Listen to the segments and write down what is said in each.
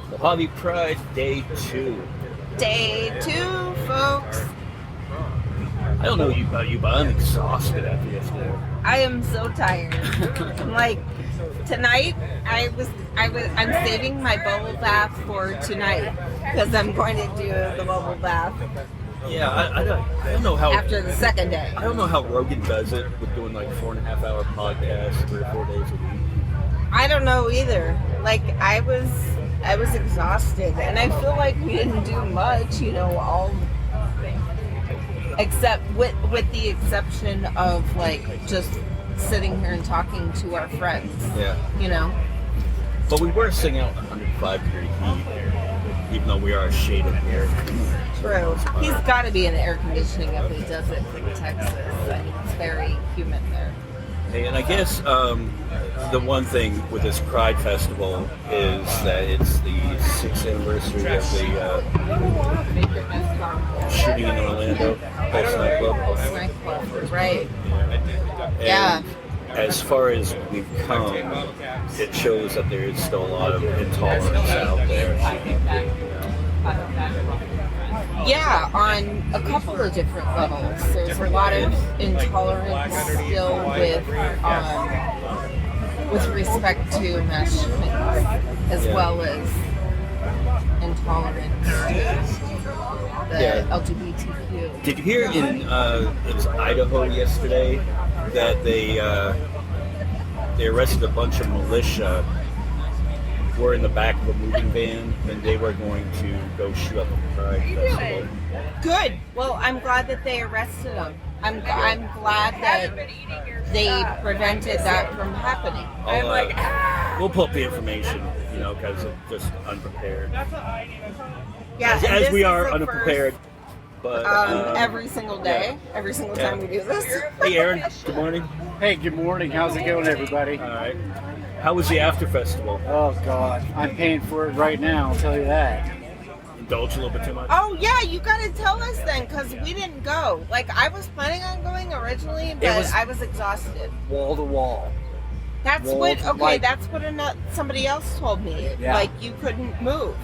Mohave Pride Day 2. Day 2, folks. I don't know about you, but I'm exhausted after yesterday. I am so tired. Like tonight, I'm saving my bubble bath for tonight because I'm going to do the bubble bath Yeah, I don't know how. after the second day. I don't know how Rogan does it with doing like 4.5 hour podcasts 3 or 4 days a week. I don't know either. Like I was exhausted, and I feel like we didn't do much. Except with the exception of like just sitting here and talking to our friends. Yeah. You know. But we were sitting out in 105-degree heat, even though we are a shade of air. True. He's got to be in air conditioning if he does it from Texas. I mean, it's very humid there. Hey, and I guess the one thing with this Pride Festival is that it's the 6th anniversary of the shooting in Orlando, Pulse nightclub. Pulse nightclub, right? And Yeah. as far as we've come, it shows that there is still a lot of intolerance out there. Yeah, on a couple of different levels. There's a lot of intolerance still with respect to mass shootings, as well as intolerance to the LGBTQ. Did you hear in it was Idaho yesterday that they arrested a bunch of militia who were in the back of a moving van and they were going to go shoot up the Pride Festival? Good. Well, I'm glad that they arrested them. I'm glad that they prevented that from happening. We'll pull up the information, because I'm just unprepared. Yeah, As we are unprepared. But every single day, every single time we do this. Hey, Aaron. Good morning. Hey, good morning. How's it going, everybody? All right. How was the after festival? Oh, God. I'm paying for it right now, I'll tell you that. Indulge a little bit too much? Oh, yeah, you got to tell us then, because we didn't go. Like, I was planning on going originally, but I was exhausted. Wall to wall. That's what somebody else told me. Yeah. Like, you couldn't move.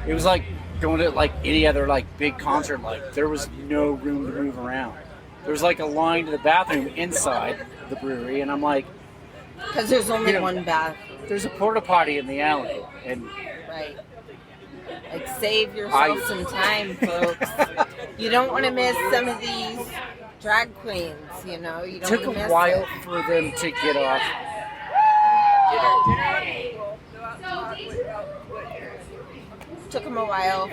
It was like going to, like, any other, like, big concert. Like, there was no room to move around. There was, like, a line to the bathroom inside the brewery, and I'm like... Because there's only one bathroom. There's a porta potty in the alley, and... Right. Like, save yourself some time, folks. You don't want to miss some of these drag queens, You don't took want to miss a while it. for them to get off. Took them a while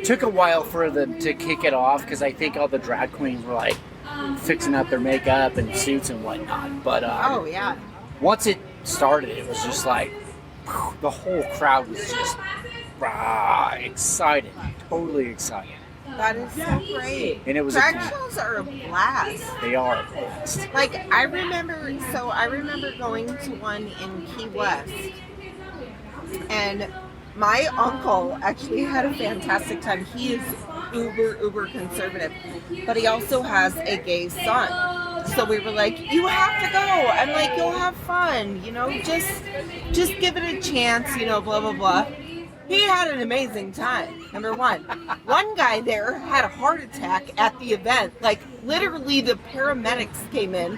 Took a while for them to kick it off, because I think all the drag queens were, like, fixing up their makeup and suits and whatnot. But Oh, yeah. once it started, it was just like, the whole crowd was just excited, totally excited. That is so great. And it was drag shows are a blast. They are a blast. Like, I remember going to one in Key West, and my uncle actually had a fantastic time. He is uber conservative, but he also has a gay son. So we were like, you have to go. I'm like, you'll have fun, just give it a chance, blah, blah, blah. He had an amazing time, number one. One guy there had a heart attack at the event. Like, literally the paramedics came in,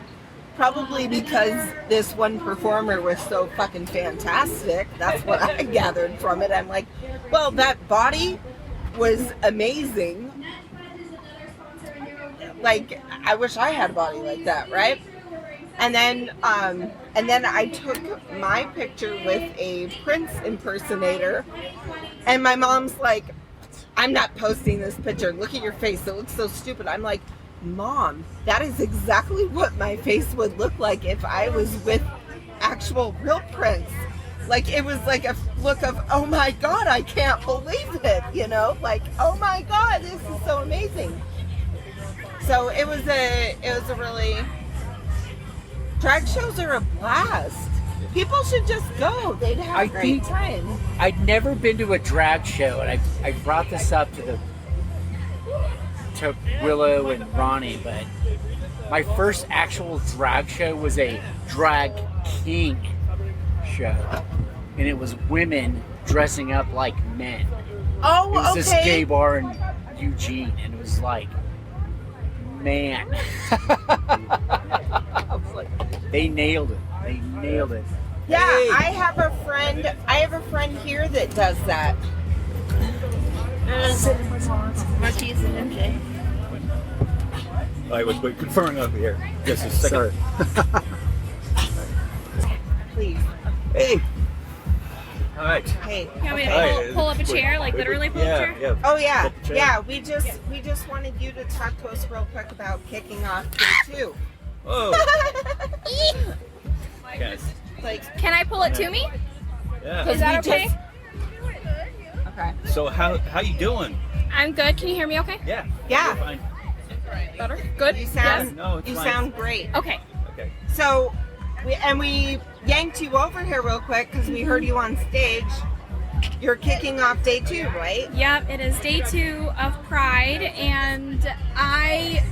probably because this one performer was so fucking fantastic. That's what I gathered from it. I'm like, well, that body was amazing. Like, I wish I had a body like that, right? And then I took my picture with a Prince impersonator, and my mom's like, I'm not posting this picture. Look at your face. It looks so stupid. I'm like, Mom, that is exactly what my face would look like if I was with actual real Prince. Like, it was like a look of, oh my God, I can't believe it, like, oh my God, this is so amazing. So it was a really, drag shows are a blast. People should just go. They'd have a great time. I'd never been to a drag show, and I brought this up to Willow and Ronnie, but my first actual drag show was a drag king show, and it was women dressing up like men. Oh, It was okay. this gay bar in Eugene, and it was like, man. I was like, they nailed it. They nailed it. Yeah, Hey. I have a friend here that does that. Marquise and MJ. I was conferring over here. Just a second. Sorry. Please. Hey. All right. Hey. You want me to Hey, pull up a chair? Like literally pull up a chair? Yeah. Oh yeah, Pull up the chair. yeah. We just wanted you to talk to us real quick about kicking off day 2. Oh. Yes. Like, Can I pull it to me? Yeah. Is that we okay? okay. So how you doing? I'm good. Can you hear me okay? Yeah. Yeah. You're fine. Better? Good? You sound No, it's you fine. sound great. Okay. Okay. So, we yanked you over here real quick because we heard you on stage. You're kicking off day 2, right? Yep, it is day 2 of Pride, and I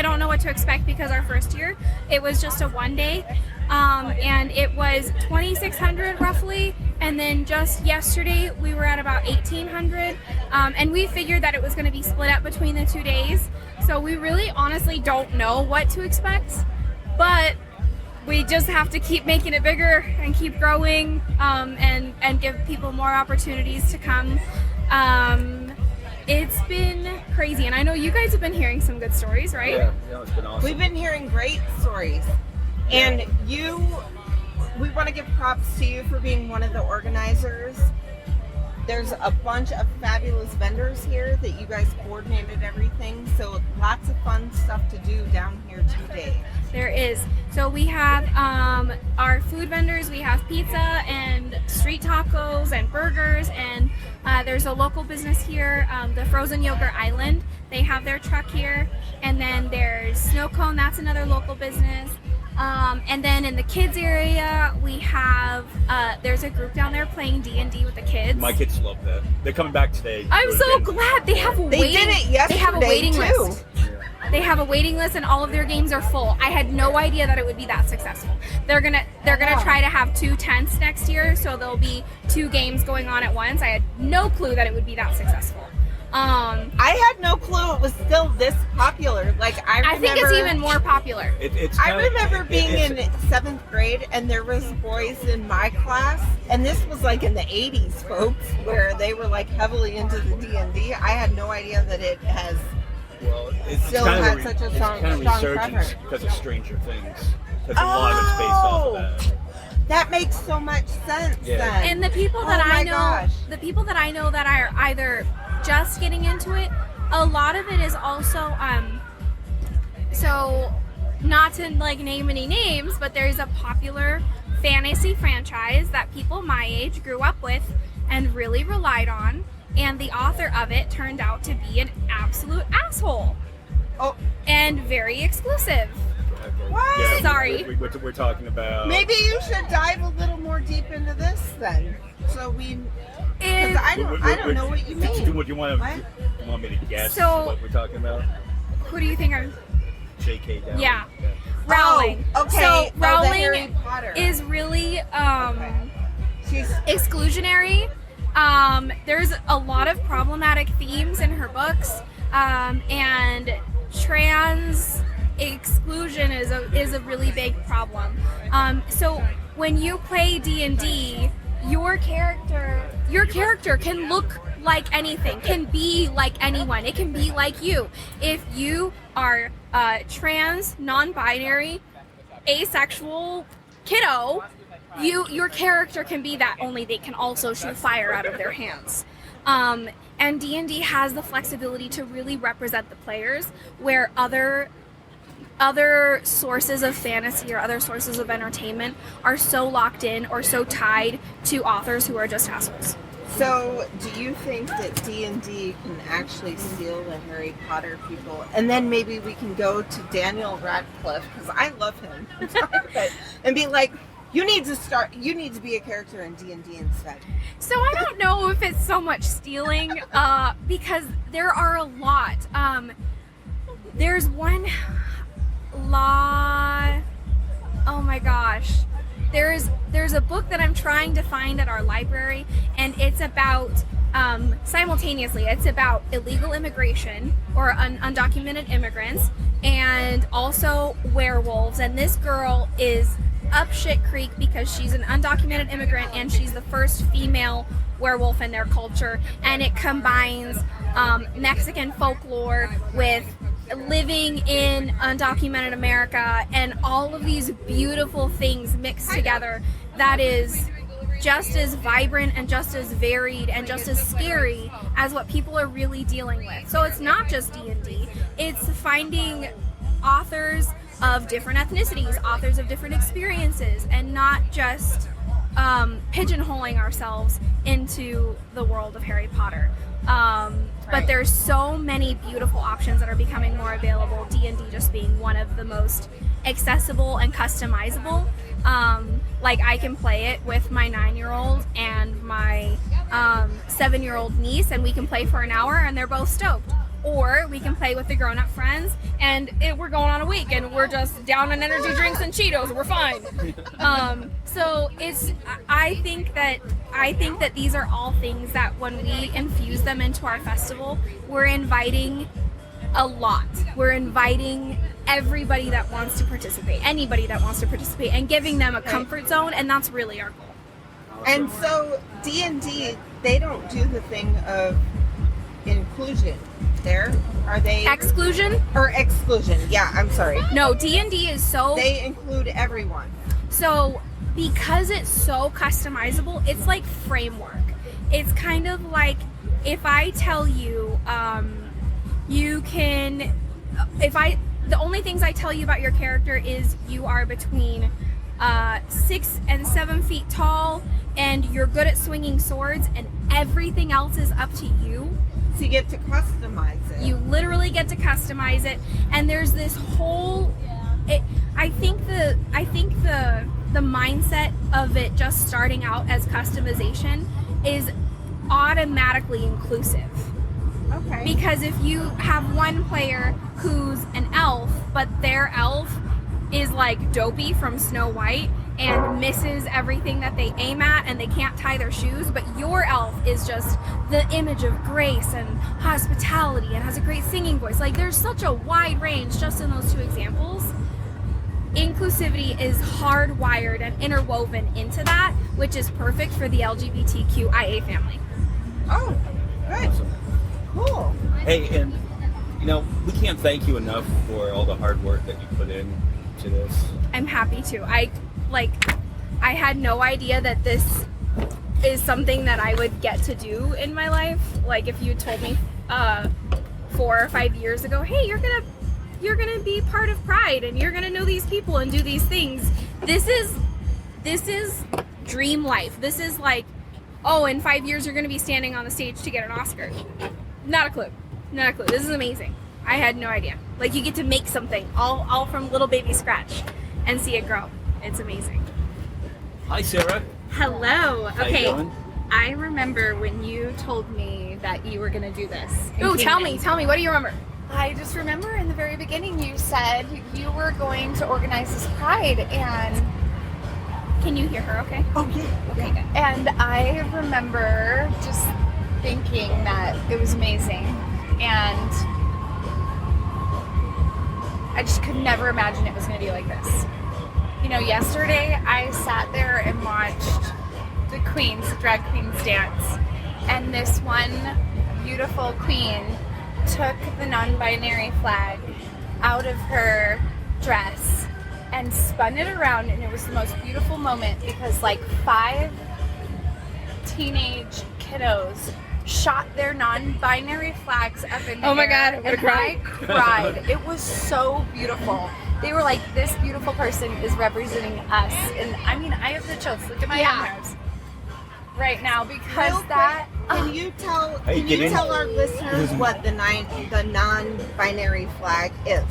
don't know what to expect because our first year, it was just a one day, and it was 2,600 roughly, and then just yesterday we were at about 1,800, and we figured that it was going to be split up between the 2 days, so we really honestly don't know what to expect, but we just have to keep making it bigger and keep growing, and give people more opportunities to come. It's been crazy, and I know you guys have been hearing some good stories, right? Yeah, it's been awesome. We've been hearing great stories, and we want to give props to you for being one of the organizers. There's a bunch of fabulous vendors here that you guys coordinated everything, so lots of fun stuff to do down here today. There is. So we have our food vendors. We have pizza and street tacos and burgers, and there's a local business here, the Frozen Yogurt Island. They have their truck here, and then there's Snow Cone. That's another local business. And then in the kids area, we have there's a group down there playing D&D with the kids. My kids love that. They're coming back today. I'm So so again, glad they have a They waiting. did it yesterday They have a waiting too. list. They have a waiting list, and all of their games are full. I had no idea that it would be that successful. They're gonna try to have 2 tents next year, so there'll be 2 games going on at once. I had no clue that it would be that successful. I had no clue it was still this popular. Like I think it's even more popular. I remember being in 7th grade, and there was boys in my class, and this was like in the 80s, folks, where they were like heavily into the D&D. I had no idea that it has. Well, it's Still kind had of such a it's strong- kind of strong resurgence preference. because of Stranger Things. Because a lot of it's based off of that. That makes so much sense Yeah. then. And the people that Oh my I know, gosh. the people that I know that are either just getting into it, a lot of it is also so not to like name any names, but there's a popular fantasy franchise that people my age grew up with and really relied on, and the author of it turned out to be an absolute asshole. Oh. And very exclusive. Okay. What? Yeah, Sorry. We're talking about. Maybe you should dive a little more deep into this then. So we. Because If- I don't know what you mean. What you want What? you want me to guess So- what we're talking about? who do you think I'm? J.K. Downing. Yeah. Rowling. Oh, okay. So the Harry Rowling Potter. is really She's exclusionary. There's a lot of problematic themes in her books, and trans exclusion is a really big problem. So when you play D&D, your character can look like anything, can be like anyone. It can be like you. If you are trans, non-binary, asexual kiddo, your character can be that, only they can also shoot fire out of their hands. And D&D has the flexibility to really represent the players, where other sources of fantasy or other sources of entertainment are so locked in or so tied to authors who are just assholes. So, do you think that D&D can actually steal the Harry Potter people? And then maybe we can go to Daniel Radcliffe, because I love him, and be like, you need to be a character in D&D instead. So I don't know if it's so much stealing, because there are a lot. There's one law. Oh my gosh. There's a book that I'm trying to find at our library, and it's about simultaneously, it's about illegal immigration or undocumented immigrants, and also werewolves. And this girl is up shit creek because she's an undocumented immigrant and she's the first female werewolf in their culture, and it combines Mexican folklore with living in undocumented America and all of these beautiful things mixed together that is just as vibrant and just as varied and just as scary as what people are really dealing with. So it's not just D&D, it's finding authors of different ethnicities, authors of different experiences, and not just pigeonholing ourselves into the world of Harry Potter. But there's so many beautiful options that are becoming more available, D&D just being one of the most accessible and customizable. Like I can play it with my 9-year-old and my 7-year-old niece, and we can play for an hour and they're both stoked. Or we can play with the grown-up friends and we're going on a week and we're just down on energy drinks and Cheetos. We're fine. So I think that these are all things that when we infuse them into our festival, we're inviting a lot. We're inviting everybody that wants to participate, anybody that wants to participate, and giving them a comfort zone, and that's really our goal. And so D&D, they don't do the thing of inclusion there, are they? Exclusion? Or exclusion, yeah, I'm sorry. No, D&D is so... They include everyone. So, because it's so customizable, it's like framework. It's kind of like, if I tell you, you can... The only things I tell you about your character is you are between 6 and 7 feet tall, and you're good at swinging swords, and everything else is up to you. So you get to customize it. You literally get to customize it, and there's this whole. I think the mindset of it just starting out as customization is automatically inclusive. Okay. Because if you have one player who's an elf, but their elf is like Dopey from Snow White and misses everything that they aim at and they can't tie their shoes, but your elf is just the image of grace and hospitality and has a great singing voice. Like, there's such a wide range just in those two examples. Inclusivity is hardwired and interwoven into that, which is perfect for the LGBTQIA family. Oh, good. Awesome. Cool. Hey, and we can't thank you enough for all the hard work that you put in to this. I'm happy to. I had no idea that this is something that I would get to do in my life. Like, if you told me 4 or 5 years ago, hey, you're gonna be part of Pride and you're gonna know these people and do these things. This is dream life. This is like, oh, in 5 years you're gonna be standing on the stage to get an Oscar. Not a clue. Not a clue. This is amazing. I had no idea. Like, you get to make something all from little baby scratch and see it grow. It's amazing. Hi, Sarah. Hello. How you doing? I remember when you told me that you were going to do this. Ooh, tell me. What do you remember? I just remember in the very beginning you said you were going to organize this Pride, and Can you hear her okay? Oh, yeah. Okay, good. and I remember just thinking that it was amazing, and I just could never imagine it was going to be like this. Yesterday I sat there and watched the drag queens dance, and this one beautiful queen took the non-binary flag out of her dress and spun it around, and it was the most beautiful moment because like 5 teenage kiddos shot their non-binary flags up in the Oh my air, God, I'm gonna and cry. I cried. It was so beautiful. They were like, this beautiful person is representing us, and I mean, I have the chills. Look at my arms right now because Real that. quick, can you tell Hey, can get you in. tell our listeners what the non-binary flag is?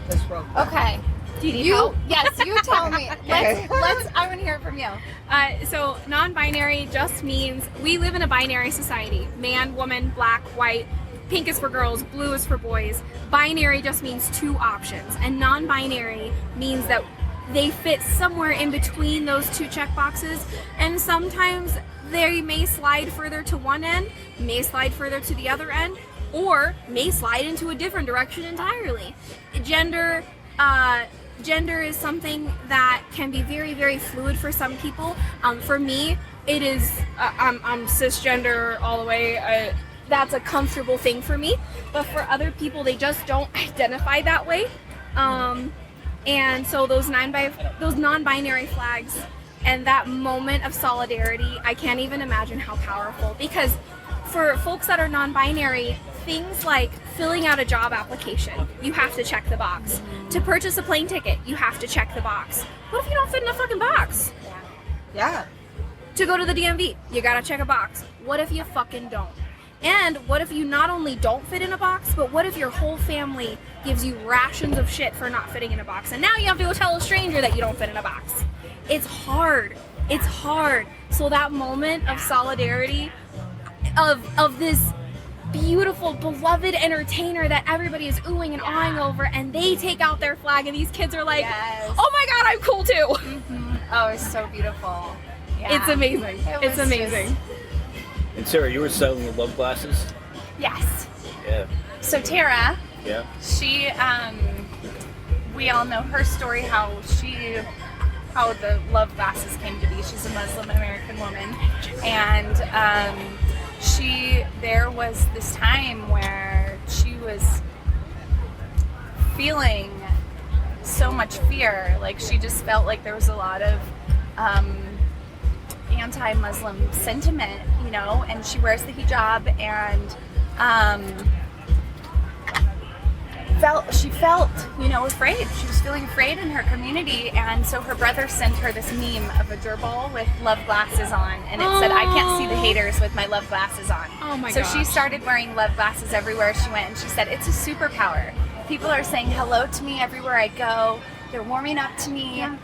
Just real quick. Okay. Do you need help? Yes, you tell me. Okay. I want to hear it from you. So non-binary just means we live in a binary society. Man, woman, black, white. Pink is for girls, blue is for boys. Binary just means 2 options. And non-binary means that they fit somewhere in between those two check boxes, and sometimes they may slide further to one end, may slide further to the other end, or may slide into a different direction entirely. Gender is something that can be very, very fluid for some people. For me, it is, I'm cisgender all the way. That's a comfortable thing for me. But for other people, they just don't identify that way. And so those non-binary flags and that moment of solidarity, I can't even imagine how powerful. Because for folks that are non-binary, things like filling out a job application, you have to check the box. To purchase a plane ticket, you have to check the box. What if you don't fit in a fucking box? Yeah. To go to the DMV, you gotta check a box. What if you fucking don't? And what if you not only don't fit in a box, but what if your whole family gives you rations of shit for not fitting in a box? And now you have to go tell a stranger that you don't fit in a box. It's hard. It's hard. So that moment of solidarity, of this beautiful, beloved entertainer that everybody is oohing and awing over, and they take out their flag, and these kids are like, oh my god, I'm cool too. Mm-hmm. Oh, it's so beautiful. Yeah. It's amazing. It's amazing. And Sarah, you were selling the love glasses? Yes. Yeah. So Tara, Yeah. she, we all know her story, how the love glasses came to be. She's a Muslim American woman, and there was this time where she was feeling so much fear. Like, she just felt like there was a lot of anti-Muslim sentiment, you know, and she wears the hijab, and she felt, you know, afraid. She was feeling afraid in her community, and so her brother sent her this meme of a gerbil with love glasses on, and it said, I can't see the haters with my love glasses on. Oh my So gosh. she started wearing love glasses everywhere she went, and she said, it's a superpower. People are saying hello to me everywhere I go. They're warming up to me. Yeah.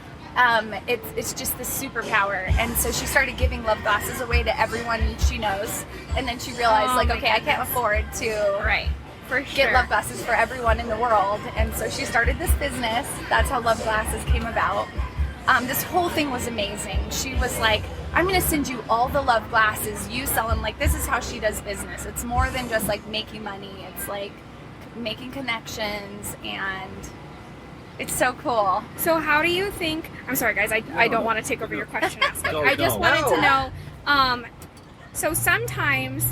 It's just this superpower. And so she started giving love glasses away to everyone she knows, and then she realized, like, okay, I can't afford to For get sure. love glasses for everyone in the world. And so she started this business. That's how love glasses came about. This whole thing was amazing. She was like, I'm going to send you all the love glasses. You sell them. Like, this is how she does business. It's more than just like making money. It's like making connections, and it's so cool. So how do you think, I'm sorry guys, I don't want to take over your question aspect. No, I just no. wanted to know, so sometimes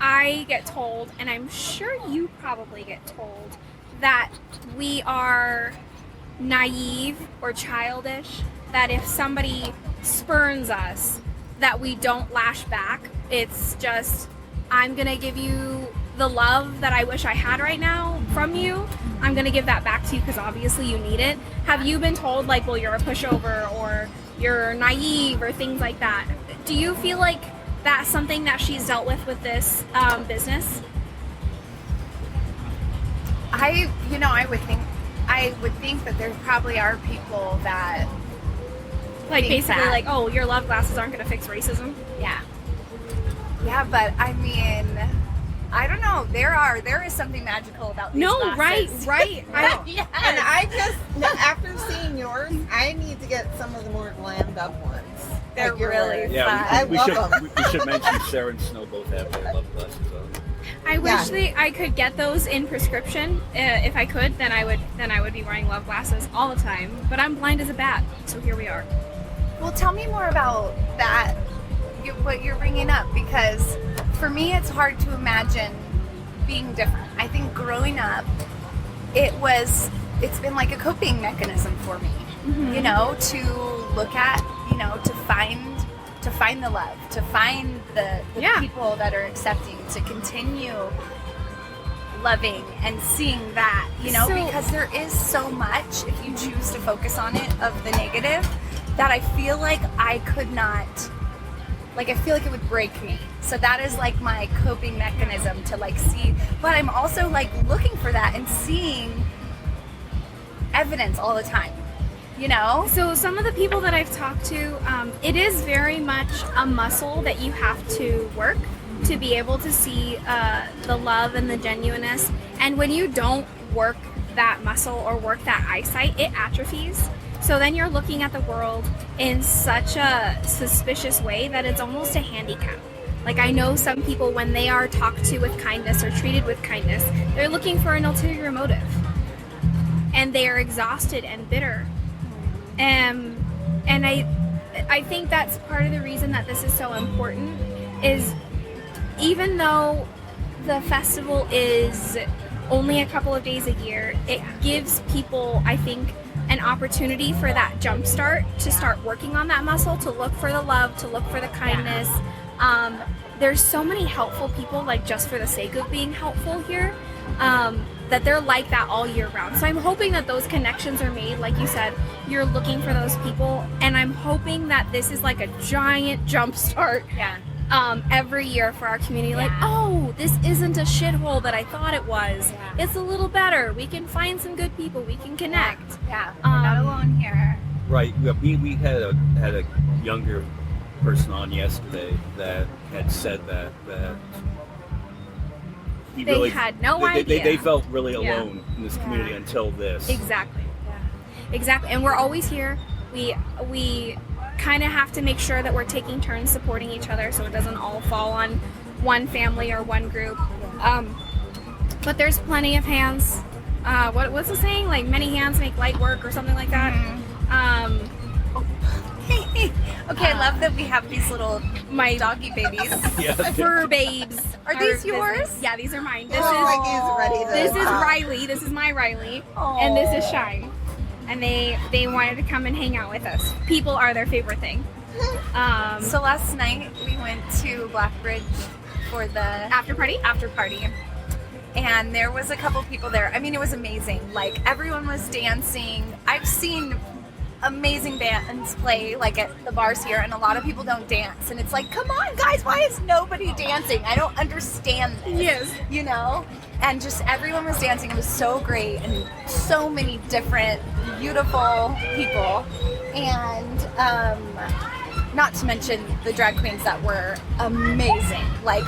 I get told, and I'm sure you probably get told, that we are naive or childish, that if somebody spurns us, that we don't lash back. It's just, I'm gonna give you the love that I wish I had right now from you. I'm gonna give that back to you because obviously you need it. Have you been told, like, well, you're a pushover or you're naive or things like that? Do you feel like that's something that she's dealt with this business? I would think that there probably are people that, Like, think basically that. like, oh, your love glasses aren't gonna fix racism? yeah, but I mean, I don't know. There is something magical about these No, glasses. right. Yes. And I just, after seeing yours, I need to get some of the more glammed up ones. They're Like your really words. Yeah, I we love should them. we should mention Sarah and Snow both have their love glasses on. I wish Yeah. I could get those in prescription. If I could, then I would be wearing love glasses all the time. But I'm blind as a bat, so here we are. Well, tell me more about that, what you're bringing up, because for me it's hard to imagine being different. I think growing up, it's been like a coping mechanism for me, you know, to look at, you know, to find the love, to find the Yeah. people that are accepting, to continue loving and seeing that, you know, So- because there is so much, if you choose to focus on it, of the negative, that I feel like I could not, like, I feel like it would break me. So that is like my coping mechanism, to like see, but I'm also like looking for that and seeing evidence all the time, you know? So some of the people that I've talked to, it is very much a muscle that you have to work to be able to see the love and the genuineness. And when you don't work that muscle or work that eyesight, it atrophies. So then you're looking at the world in such a suspicious way that it's almost a handicap. Like, I know some people, when they are talked to with kindness or treated with kindness, they're looking for an ulterior motive. And they are exhausted and bitter. And I think that's part of the reason that this is so important, is even though the festival is only a couple of days a year, it gives people, I think, an opportunity for that jump start to start working on that muscle, to look for the love, to look for the kindness. There's so many helpful people, like, just for the sake of being helpful here, that they're like that all year round. So I'm hoping that those connections are made. Like you said, you're looking for those people, and I'm hoping that this is like a giant jump start every year for our community. Like, oh, this isn't a shithole that I thought it was. It's a little better. We can find some good people. We can connect. We're not alone here. Right. We had a younger person on yesterday that had said that he They really had no idea. They felt really alone in this community until this. Exactly. Exactly. And we're always here. We kind of have to make sure that we're taking turns supporting each other, so it doesn't all fall on one family or one group. But there's plenty of hands. What's the saying? Like, many hands make light work, or something like that. Okay, I love that we have these little doggy babies. Fur babes. Are these yours? Yeah, these are mine. This is This is Riley. This is my Riley. And this is Shine. And they wanted to come and hang out with us. People are their favorite thing. So last night we went to Blackbridge for the After party? After party. And there was a couple people there. I mean, it was amazing. Like, everyone was dancing. I've seen amazing bands play, like, at the bars here, and a lot of people don't dance. And it's like, come on, guys, why is nobody dancing? I don't understand this. Yes. You know? And just everyone was dancing. It was so great, and so many different, beautiful people. And not to mention the drag queens that were amazing. Like,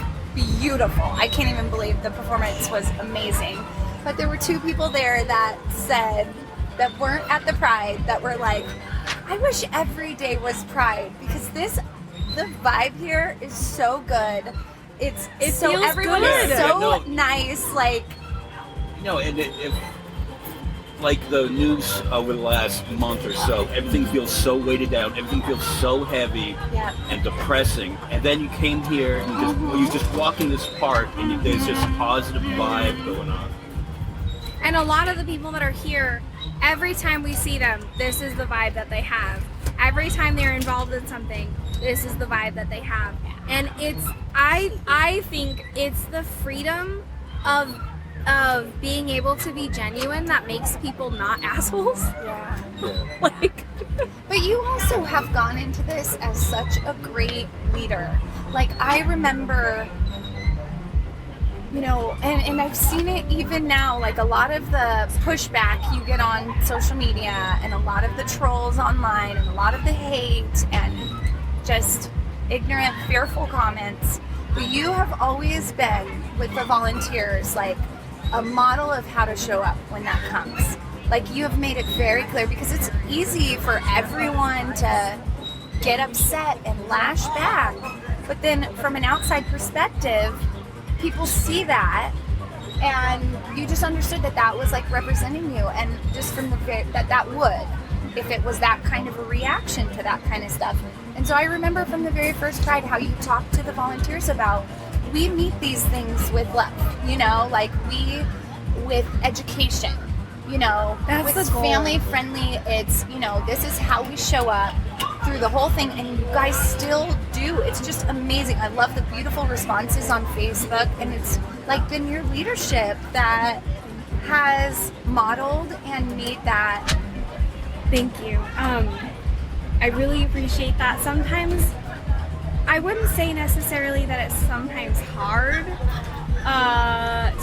beautiful. I can't even believe the performance was amazing. But there were two people there that said, that weren't at the Pride, that were like, I wish every day was Pride, because the vibe here is so good. It so feels everyone good. is so nice. Like, and if like the news over the last month or so, everything feels so weighted down. Everything feels so heavy and depressing. And then you came here and you just walk in this park, and there's just positive vibe going on. And a lot of the people that are here, every time we see them, this is the vibe that they have. Every time they're involved in something, this is the vibe that they have. And I think it's the freedom of being able to be genuine that makes people not assholes. Like, but you also have gone into this as such a great leader. Like, I remember, you know, and I've seen it even now, like, a lot of the pushback you get on social media, and a lot of the trolls online, and a lot of the hate, and just ignorant, fearful comments. But you have always been, with the volunteers, like, a model of how to show up when that comes. Like, you have made it very clear, because it's easy for everyone to get upset and lash back. But then from an outside perspective, people see that, and you just understood that that was, like, representing you, and just from the that would, if it was that kind of a reaction to that kind of stuff. And so I remember from the very first Pride how you talked to the volunteers about, we meet these things with love, you know, like, with education, you know, it's family friendly. It's, you know, this is how we show up through the whole thing, and you guys still do. It's just amazing. I love the beautiful responses on Facebook, and it's like been your leadership that has modeled and made that. thank you. I really appreciate that. Sometimes, I wouldn't say necessarily that it's sometimes hard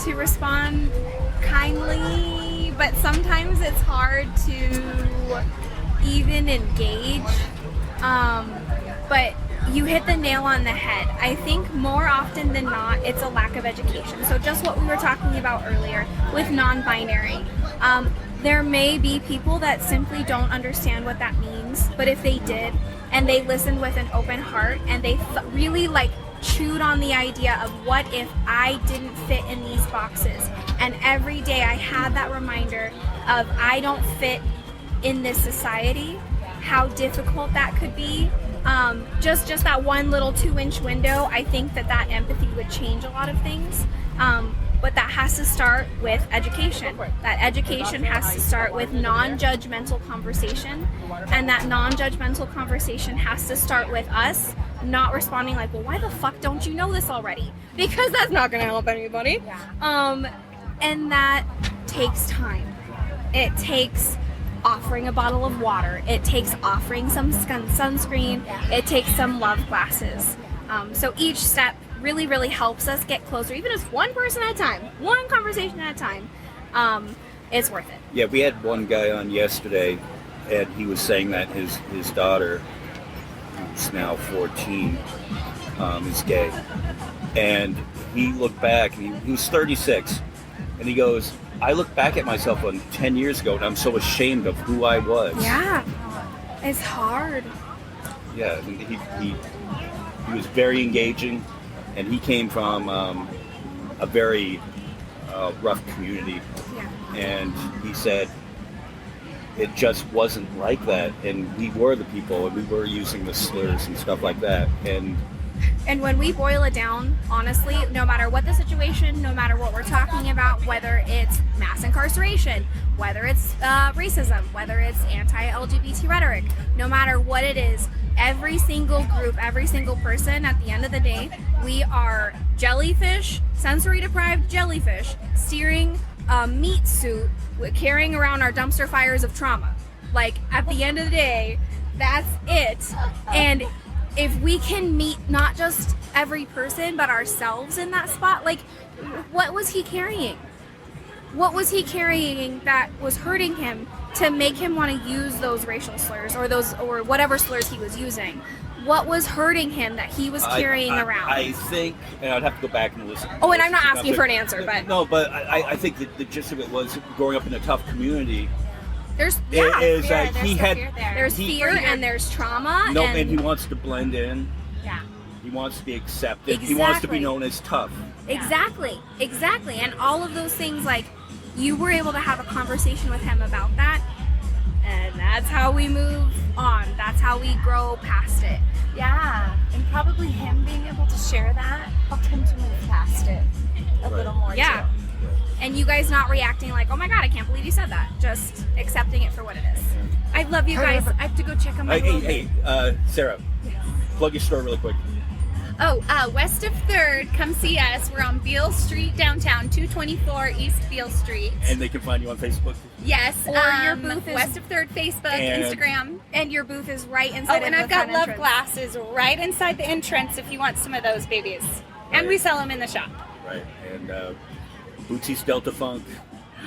to respond kindly, but sometimes it's hard to even engage. But you hit the nail on the head. I think more often than not, it's a lack of education. So just what we were talking about earlier with non-binary. there may be people that simply don't understand what that means, but if they did and they listened with an open heart and they really like chewed on the idea of what if I didn't fit in these boxes, and every day I had that reminder of I don't fit in this society, how difficult that could be. Just that one little 2-inch window, I think that empathy would change a lot of things. But that has to start with education. That education has to start with non-judgmental conversation. And that non-judgmental conversation has to start with us not responding like, well, why the fuck don't you know this already? Because that's not gonna help anybody. And that takes time. It takes offering a bottle of water. It takes offering some sunscreen. It takes some love glasses. So each step really, really helps us get closer, even if one person at a time, one conversation at a time. It's worth it. Yeah, we had one guy on yesterday, and he was saying that his daughter, who's now 14, is gay. And he looked back, and he was 36, and he goes, I look back at myself on 10 years ago, and I'm so ashamed of who I was. Yeah, it's hard. Yeah, he was very engaging, and he came from a very rough community. Yeah. And he said it just wasn't like that, and we were the people, and we were using the slurs and stuff like that. And when we boil it down, honestly, no matter what the situation, no matter what we're talking about, whether it's mass incarceration, whether it's racism, whether it's anti-LGBT rhetoric, no matter what it is, every single group, every single person, at the end of the day, we are jellyfish, sensory-deprived jellyfish, steering a meat suit, carrying around our dumpster fires of trauma. Like, at the end of the day, that's it. And if we can meet not just every person, but ourselves in that spot, like, what was he carrying? What was he carrying that was hurting him to make him want to use those racial slurs or whatever slurs he was using? What was hurting him that he was carrying around? I think, and I'd have to go back and listen. Oh, and I'm not asking for an answer, but no, but I think that the gist of it was growing up in a tough community. There's fear and there's trauma. And he wants to blend in. Yeah. He wants to be accepted. Exactly. He wants to be known as tough. Exactly. And all of those things, like, you were able to have a conversation with him about that, and that's how we move on. That's how we grow past it. Yeah, and probably him being able to share that helped him to move past it a little more. Yeah. Too. And you guys not reacting like, oh my god, I can't believe you said that. Just accepting it for what it is. I love you guys. I have to go check on my Hey, Sarah, plug your store really quick. West of 3rd, come see us. We're on Beale Street, downtown, 224 East Beale Street. And they can find you on Facebook? Yes. Or your booth is West of 3rd, Facebook, Instagram. And your booth is right inside and I've got love glasses right inside the entrance if you want some of those babies. Right. And we sell them in the shop. Right. And Bootsy's Delta Funk.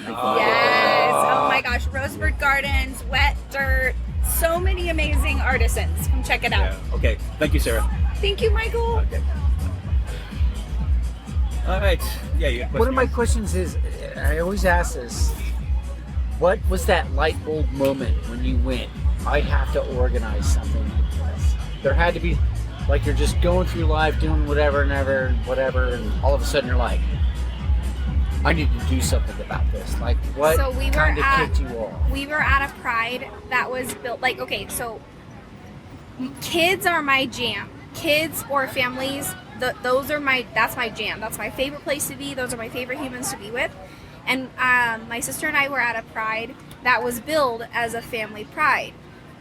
Yes. Oh my gosh. Rosebud Gardens, Wet Dirt. So many amazing artisans. Come check it out. Yeah. Okay. Thank you, Sarah. Thank you, Michael. Okay. All right. Yeah. One of my questions is, I always ask this: what was that light bulb moment when you went, I have to organize something like this? There had to be, like, you're just going through life doing whatever, and all of a sudden you're like, I need to do something about this. Like, what kind of kicked you off? We were at a Pride that was built, like, okay, so kids are my jam. Kids or families, that's my jam. That's my favorite place to be. Those are my favorite humans to be with. And my sister and I were at a Pride that was billed as a family Pride.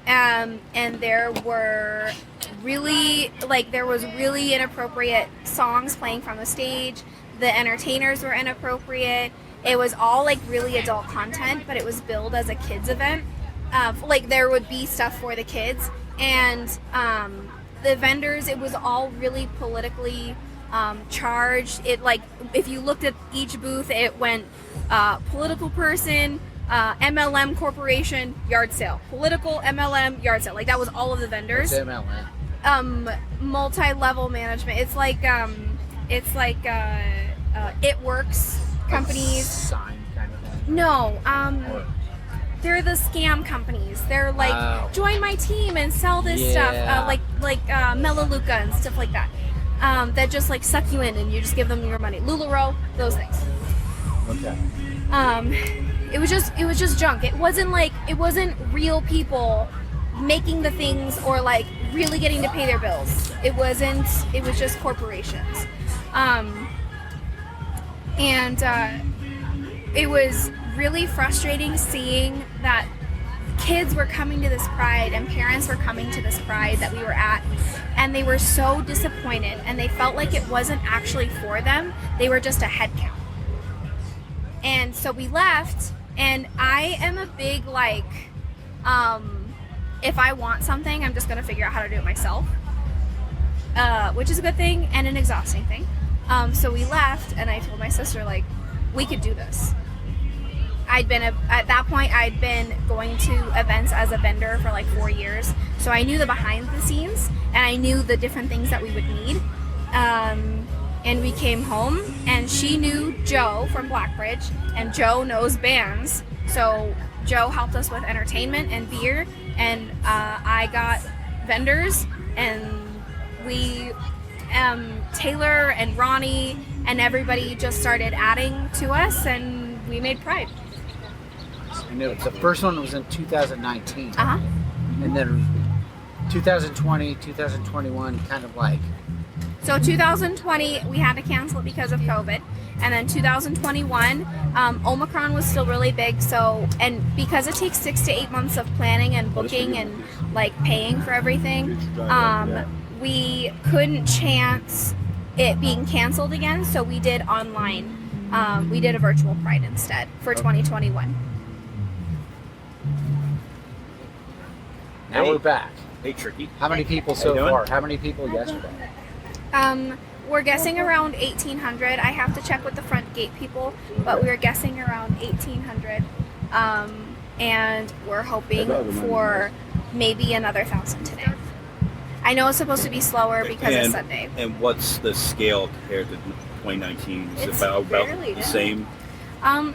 And there was really inappropriate songs playing from the stage. The entertainers were inappropriate. It was all like really adult content, but it was billed as a kids event. Like, there would be stuff for the kids, and the vendors, it was all really politically charged. It, like, if you looked at each booth, it went political person, MLM corporation, yard sale, political MLM, yard sale. Like, that was all of the vendors. What's MLM? Multi-level management. It's like It Works companies. A sign kind of thing. No, they're the scam companies. They're like, Wow. join my team and sell this stuff, Yeah. like Melaleuca and stuff like that. That just like suck you in and you just give them your money. LuLaRoe, those things. Okay. It was just junk. It wasn't real people making the things or like really getting to pay their bills. It was just corporations. It was really frustrating seeing that kids were coming to this pride and parents were coming to this pride that we were at, and they were so disappointed and they felt like it wasn't actually for them. They were just a head count. And so we left, and I am a big like, if I want something, I'm just gonna figure out how to do it myself, which is a good thing and an exhausting thing. So we left, and I told my sister, like, we could do this. At that point, I'd been going to events as a vendor for like 4 years. So I knew the behind the scenes, and I knew the different things that we would need. And we came home, and she knew Joe from Blackbridge, and Joe knows bands. So Joe helped us with entertainment and beer, and I got vendors, and we, Taylor and Ronnie and everybody just started adding to us, and we made Pride. I know the first one was in 2019. Uh-huh. And then 2020, 2021, kind of like. So 2020, we had to cancel it because of COVID. And then 2021, Omicron was still really big. So, and because it takes 6 to 8 months of planning and booking and like paying for everything, we couldn't chance it being canceled again. So we did online. We did a virtual Pride instead for 2021. Now we're back. Hey, Tricky. How many people so far? How many people yesterday? We're guessing around 1,800. I have to check with the front gate people, but we're guessing around 1,800. And we're hoping for maybe another 1,000 today. I know it's supposed to be slower because it's Sunday. And what's the scale compared to 2019? Is It's it about fairly the same?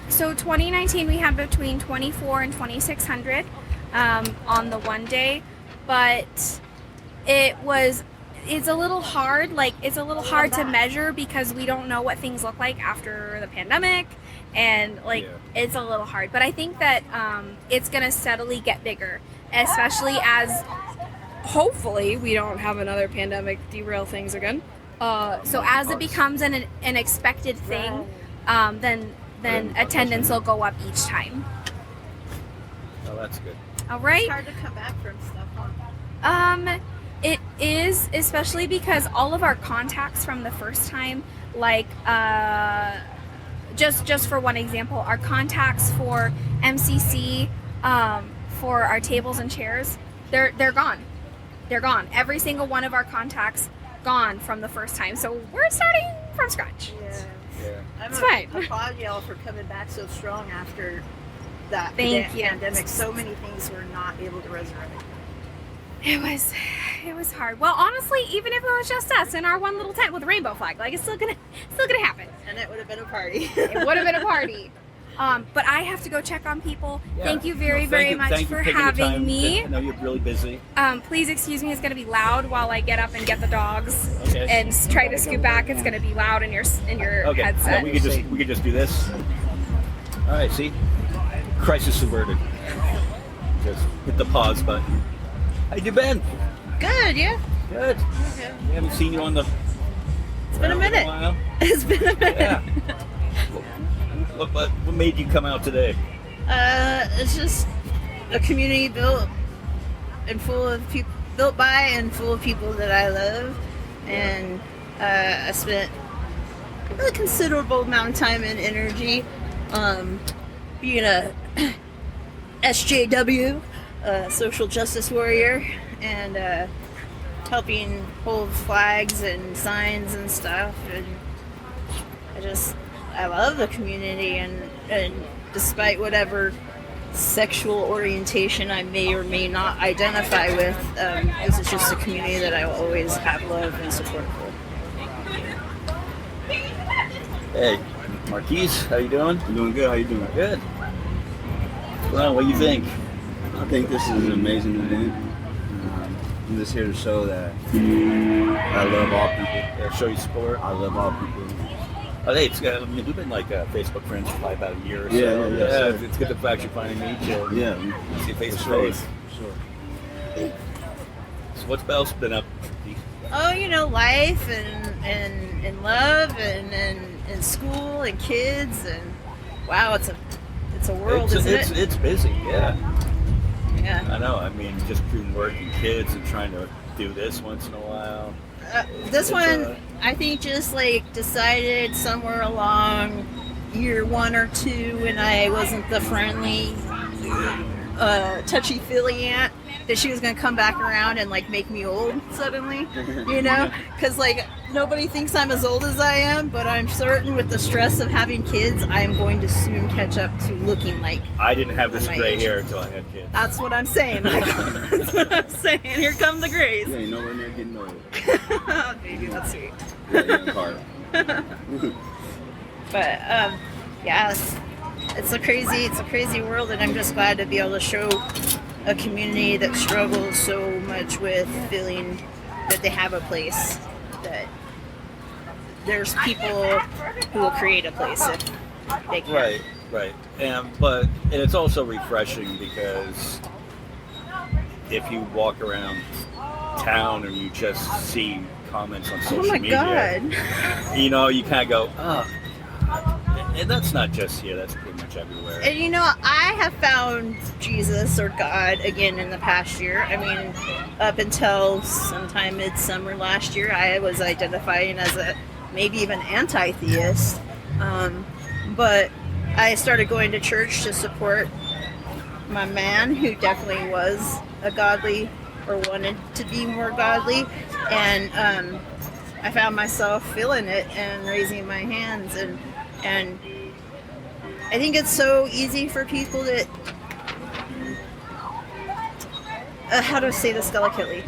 So 2019 we had between 2,400 and 2,600 on the one day, but it's a little hard. Like, it's a little hard to measure because we don't know what things look like after the pandemic, and it's a little hard. But I think that it's gonna steadily get bigger, especially as hopefully we don't have another pandemic derail things again. So as it becomes an expected thing, then attendance will go up each time. Oh, that's good. All right. It's hard to come back from stuff, huh? It is, especially because all of our contacts from the first time, like just for one example, our contacts for MCC, for our tables and chairs, they're gone. They're gone. Every single one of our contacts gone from the first time. So we're starting from scratch. Yeah. It's fine. I applaud y'all for coming back so strong after that Thank you. pandemic. So many things were not able to resurrect. It was hard. Well, honestly, even if it was just us in our one little tent with a rainbow flag, like, it's still gonna happen. And it would have been a party. It would have been a party. But I have to go check on people. Yeah. Thank you very much thank you for taking the having time. me. I know you're really busy. Please excuse me. It's going to be loud while I get up and get the dogs Okay. and try to scoot back. It's going to be loud in your Okay. headset. Yeah, we could just do this. All right. See, crisis averted. Just hit the pause button. How you been? Good, yeah. Good. Okay. We haven't seen you on the. It's been a minute. While. It's been a minute. Yeah. What made you come out today? It's just a community built by and full of people that I love, and I spent a considerable amount of time and energy being a SJW, social justice warrior, and helping hold flags and signs and stuff. And I love the community, and despite whatever sexual orientation I may or may not identify with, this is just a community that I will always have love and support for. Hey, Marquise, how you doing? I'm doing good. How you doing? Good. Well, what do you think? I think this is an amazing event. I'm just here to show that I love all people. Show you support. I love all people. Oh, hey, I mean, we've been like Facebook friends for probably about a year or so. Yeah, It's good to actually finally meet you. Yeah, See face to for sure. face. Sure. So what's else been up? Oh, life and love and school and kids and wow, it's a world, isn't it? It's busy, yeah. Yeah. I know. I mean, just between work and kids and trying to do this once in a while. This one, I think, just like decided somewhere along year 1 or 2 when I wasn't the friendly, touchy-feely aunt, that she was going to come back around and like make me old suddenly, because like nobody thinks I'm as old as I am, but I'm certain with the stress of having kids, I am going to soon catch up to looking like I didn't have this my gray age. hair until I had kids. That's what I'm saying, Michael. That's what I'm saying. Here come the grays. You ain't nowhere near getting old. Oh, baby, that's sweet. Yeah, young heart. But yeah, it's a crazy world, and I'm just glad to be able to show a community that struggles so much with feeling that they have a place, that there's people who will create a place if they can. Right. But it's also refreshing because if you walk around town and you just see comments on social media, God. You kind of go, oh, God. And that's not just here, that's pretty much everywhere. And I have found Jesus or God again in the past year. I mean, up until sometime midsummer last year, I was identifying as a maybe even anti-theist. But I started going to church to support my man, who definitely was a godly or wanted to be more godly. And I found myself feeling it and raising my hands. And I think it's so easy for people that, how do I say this delicately?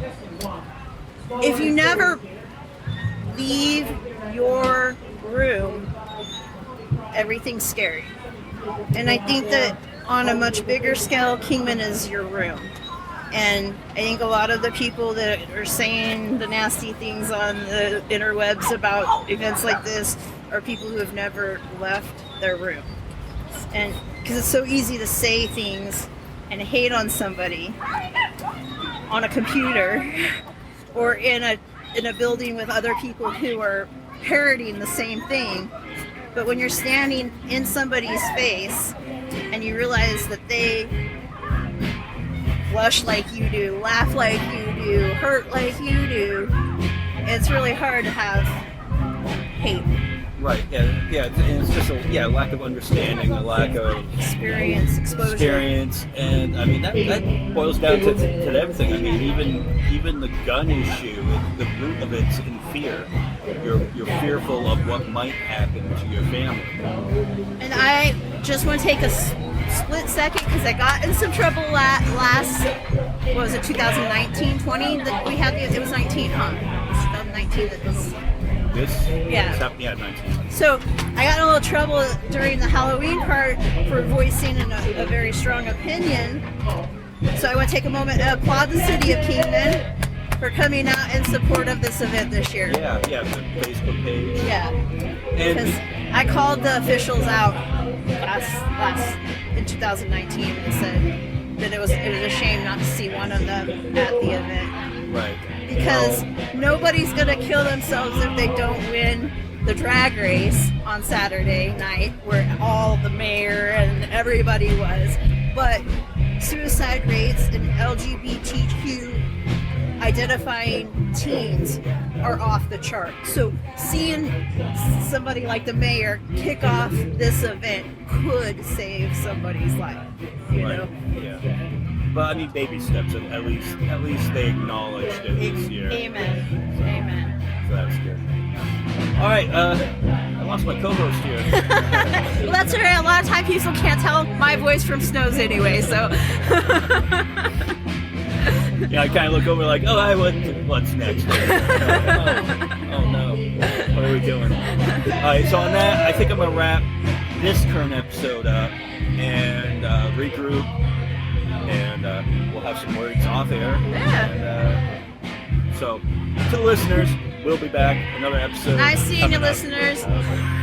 If you never leave your room, everything's scary. And I think that on a much bigger scale, Kingman is your room. And I think a lot of the people that are saying the nasty things on the interwebs about events like this are people who have never left their room. And because it's so easy to say things and hate on somebody on a computer or in a building with other people who are parroting the same thing. But when you're standing in somebody's face and you realize that they blush like you do, laugh like you do, hurt like you do, it's really hard to have hate. Right, yeah, and it's just a lack of understanding, a lack of exposure. And I mean that boils down to everything. I mean, even the gun issue, the root of it's in fear. You're fearful of what might happen to your family. And I just want to take a split second because I got in some trouble last, what was it, 2019-20 that we had it was 19, huh? It was 2019 that this. This? Yeah. 19. So I got in a little trouble during the Halloween part for voicing a very strong opinion. So I want to take a moment to applaud the city of Kingman for coming out in support of this event this year. Yeah, the Facebook page. Yeah. Because I called the officials out last in 2019 and said that it was a shame not to see one of them at the event. Right. Because nobody's going to kill themselves if they don't win the drag race on Saturday night, where all the mayor and everybody was. But suicide rates and LGBTQ identifying teens are off the chart. So seeing somebody like the mayor kick off this event could save somebody's life, you know? Yeah. But I mean, baby steps. At least they acknowledged it this year. Amen. So that's good. All right, I lost my co-host here. Well, that's all right. A lot of times people can't tell my voice from Snow's anyway, so. Yeah, I kind of look over like, what's next? Oh no, what are we doing? All right, so on that, I think I'm gonna wrap this current episode up. and regroup, and we'll have some words off air. Yeah. And, so, to the listeners, we'll be back. Another episode. Nice seeing you, coming up. listeners.